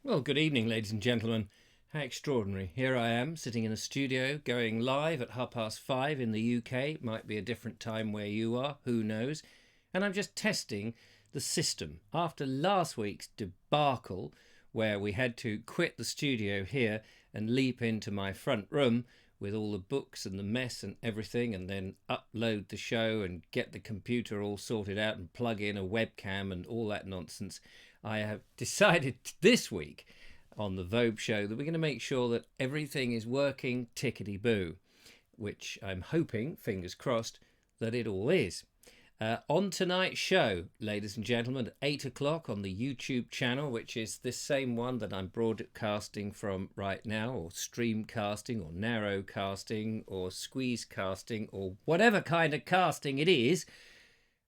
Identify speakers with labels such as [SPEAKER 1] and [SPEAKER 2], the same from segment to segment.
[SPEAKER 1] Well, good evening, ladies and gentlemen. How extraordinary. Here I am, sitting in a studio, going live at 5:30 in the UK. Might be a different time where you are, who knows. And I'm just testing the system. After last week's debacle, where we had to quit the studio here and leap into my front room with all the books and the mess and everything, and then upload the show and get the computer all sorted out and plug in a webcam and all that nonsense, I have decided this week on the Vobes show that we're going to make sure that everything is working tickety-boo, which I'm hoping, fingers crossed, that it all is. On tonight's show, ladies and gentlemen, at 8 o'clock on the YouTube channel, which is this same one that I'm broadcasting from right now, or streamcasting, or narrowcasting, or squeeze casting, or whatever kind of casting it is,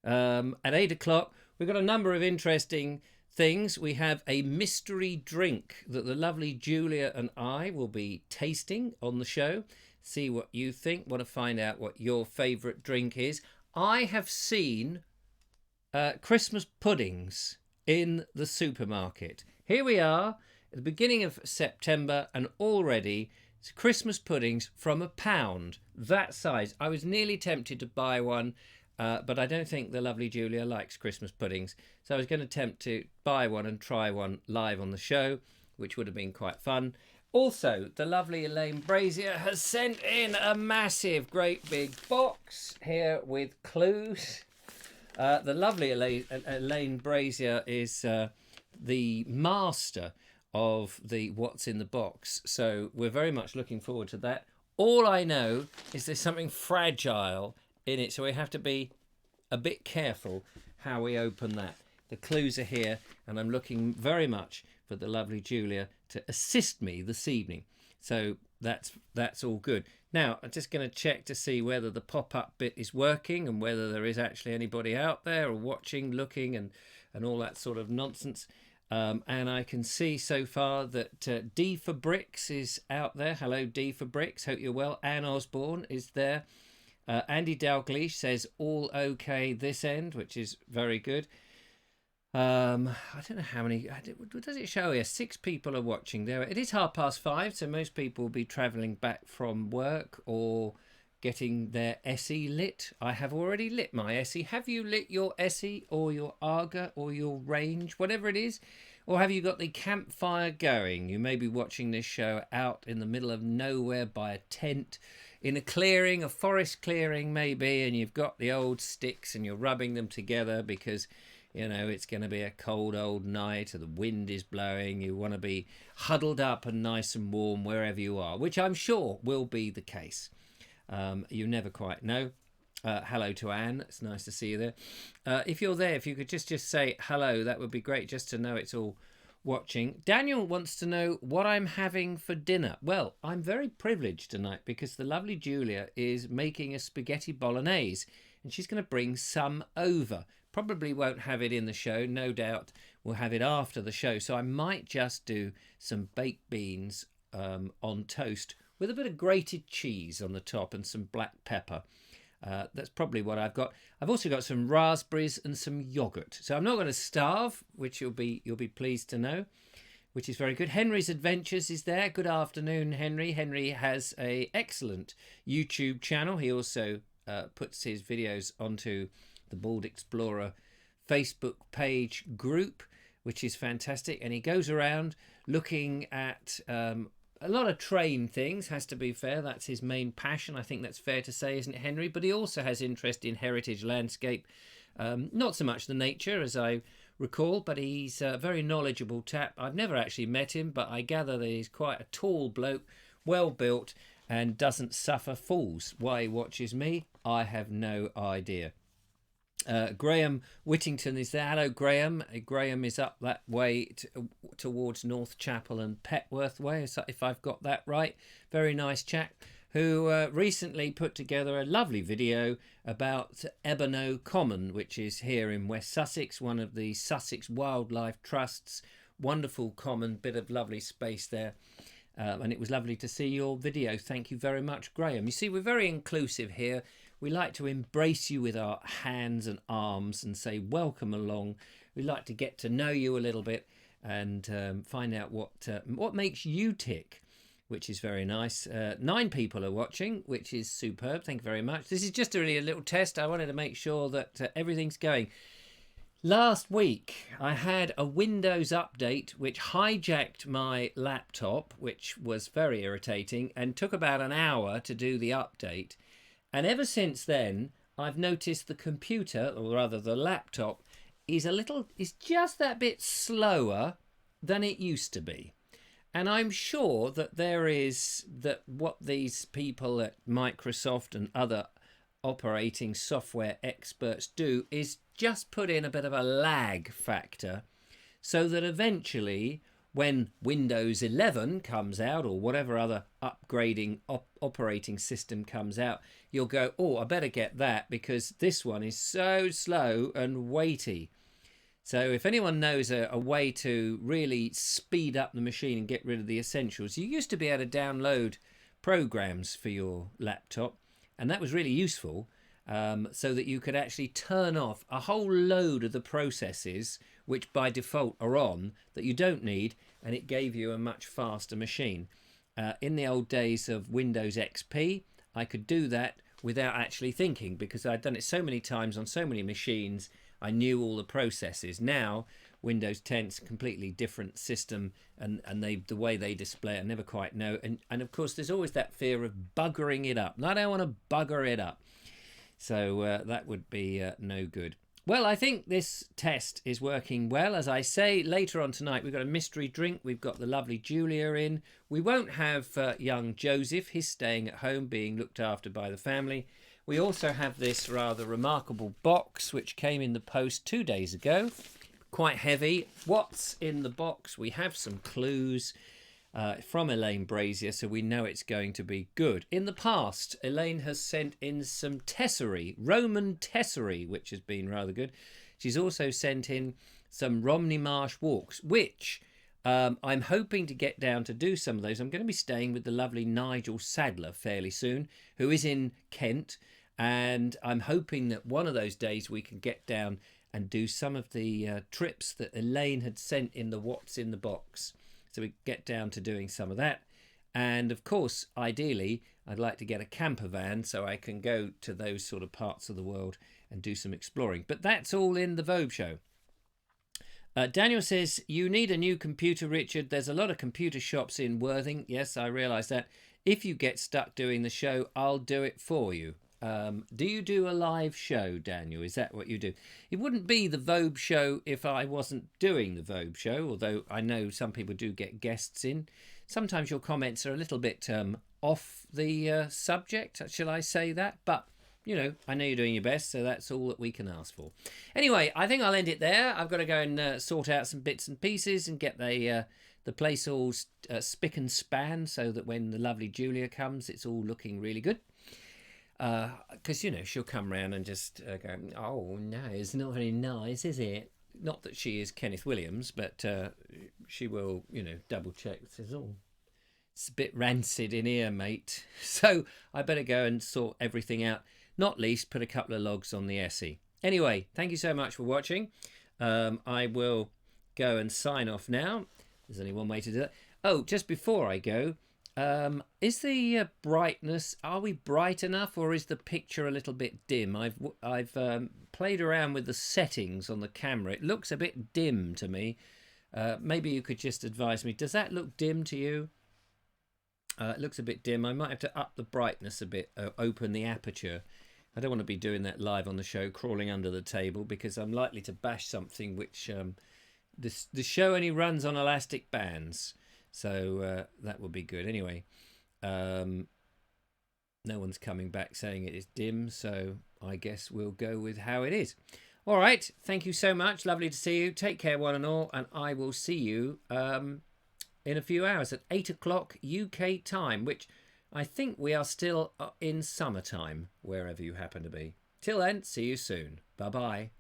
[SPEAKER 1] at 8 o'clock, we've got a number of interesting things. We have a mystery drink that the lovely Julia and I will be tasting on the show. See what you think. Want to find out what your favourite drink is. I have seen Christmas puddings in the supermarket. Here we are at the beginning of September, and already it's Christmas puddings from £1, that size. I was nearly tempted to buy one, but I don't think the lovely Julia likes Christmas puddings. So I was going to attempt to buy one and try one live on the show, which would have been quite fun. Also, the lovely Elaine Brazier has sent in a massive, great big box here with clues. The lovely Elaine Brazier is the master of the what's in the box. So we're very much looking forward to that. All I know is there's something fragile in it, so we have to be a bit careful how we open that. The clues are here, and I'm looking very much for the lovely Julia to assist me this evening. So that's all good. Now, I'm just going to check to see whether the pop-up bit is working and whether there is actually anybody out there or watching, looking, and all that sort of nonsense. And I can see so far that D for Bricks is out there. Hello, D for Bricks. Hope you're well. Anne Osborne is there. Andy Dalgleish says all okay this end, which is very good. I don't know how many. What does it show here? 6 people are watching there. It is 5:30, so most people will be travelling back from work or getting their Essie lit. I have already lit my Essie. Have you lit your Essie or your Arga or your range, whatever it is? Or have you got the campfire going? You may be watching this show out in the middle of nowhere by a tent, in a clearing, a forest clearing maybe, and you've got the old sticks and you're rubbing them together because, you know, it's going to be a cold old night or the wind is blowing. You want to be huddled up and nice and warm wherever you are, which I'm sure will be the case. You never quite know. Hello to Anne. It's nice to see you there. If you're there, if you could just say hello, that would be great, just to know it's all watching. Daniel wants to know what I'm having for dinner. Well, I'm very privileged tonight because the lovely Julia is making a spaghetti bolognese and she's going to bring some over. Probably won't have it in the show. No doubt we'll have it after the show. So I might just do some baked beans on toast with a bit of grated cheese on the top and some black pepper. That's probably what I've got. I've also got some raspberries and some yogurt. So I'm not going to starve, which you'll be pleased to know, which is very good. Henry's Adventures is there. Good afternoon, Henry. Henry has a excellent YouTube channel. He also puts his videos onto the Bald Explorer Facebook page group, which is fantastic. And he goes around looking at a lot of train things, has to be fair. That's his main passion. I think that's fair to say, isn't it, Henry? But he also has interest in heritage landscape. Not so much the nature, as I recall, but he's a very knowledgeable chap. I've never actually met him, but I gather that he's quite a tall bloke, well built, and doesn't suffer fools. Why he watches me, I have no idea. Graham Whittington is there. Hello, Graham. Graham is up that way towards North Chapel and Petworth way, if I've got that right. Very nice chap who recently put together a lovely video about Ebano Common, which is here in West Sussex, one of the Sussex Wildlife Trust's wonderful common, bit of lovely space there. And it was lovely to see your video. Thank you very much, Graham. You see, we're very inclusive here. We like to embrace you with our hands and arms and say welcome along. We like to get to know you a little bit and find out what makes you tick, which is very nice. 9 people are watching, which is superb. Thank you very much. This is just really a little test. I wanted to make sure that everything's going. Last week, I had a Windows update which hijacked my laptop, which was very irritating, and took about an hour to do the update. And ever since then, I've noticed the computer, or rather the laptop, is just that bit slower than it used to be. And I'm sure that what these people at Microsoft and other operating software experts do is just put in a bit of a lag factor so that eventually when Windows 11 comes out or whatever other upgrading operating system comes out, you'll go, oh, I better get that because this one is so slow and weighty. So if anyone knows a way to really speed up the machine and get rid of the essentials, you used to be able to download programs for your laptop, and that was really useful, so that you could actually turn off a whole load of the processes which by default are on that you don't need, and it gave you a much faster machine. In the old days of Windows XP, I could do that without actually thinking because I'd done it so many times on so many machines. I knew all the processes. Now Windows 10's a completely different system, and the way they display it I never quite know, and of course there's always that fear of buggering it up. I don't want to bugger it up, so that would be no good. Well, I think this test is working well. As I say, later on tonight we've got a mystery drink. We've got the lovely Julia in. We won't have young Joseph. He's staying at home being looked after by the family. We also have this rather remarkable box which came in the post 2 days ago. Quite heavy. What's in the box? We have some clues from Elaine Brazier, so we know it's going to be good. In the past, Elaine has sent in some tesserae, Roman tesserae, which has been rather good. She's also sent in some Romney Marsh walks, which I'm hoping to get down to do some of those. I'm going to be staying with the lovely Nigel Sadler fairly soon, who is in Kent, and I'm hoping that one of those days we can get down and do some of the trips that Elaine had sent in the What's in the Box. So we get down to doing some of that. And of course, ideally, I'd like to get a camper van so I can go to those sort of parts of the world and do some exploring. But that's all in the Vobes show. Daniel says, you need a new computer, Richard. There's a lot of computer shops in Worthing. Yes, I realise that. If you get stuck doing the show, I'll do it for you. Do you do a live show, Daniel? Is that what you do? It wouldn't be the Vobes show if I wasn't doing the Vobes show, although I know some people do get guests in. Sometimes your comments are a little bit off the subject, shall I say that? But, you know, I know you're doing your best, so that's all that we can ask for. Anyway, I think I'll end it there. I've got to go and sort out some bits and pieces and get the place all spick and span so that when the lovely Julia comes, it's all looking really good. Because, you know, she'll come round and just go, oh, no, it's not very nice, is it? Not that she is Kenneth Williams, but she will, you know, double check. Says, oh, it's a bit rancid in here, mate. So I better go and sort everything out. Not least, put a couple of logs on the Essie. Anyway, thank you so much for watching. I will go and sign off now. There's only one way to do that. Oh, just before I go, is the brightness, are we bright enough, or is the picture a little bit dim? I've played around with the settings on the camera. It looks a bit dim to me. Maybe you could just advise me. Does that look dim to you? It looks a bit dim. I might have to up the brightness a bit, open the aperture. I don't want to be doing that live on the show, crawling under the table, because I'm likely to bash something which the show only runs on elastic bands. So that would be good. Anyway, no one's coming back saying it is dim, so I guess we'll go with how it is. All right. Thank you so much. Lovely to see you. Take care, one and all, and I will see you in a few hours at 8 o'clock UK time, which I think we are still in summertime, wherever you happen to be. Till then, see you soon. Bye-bye.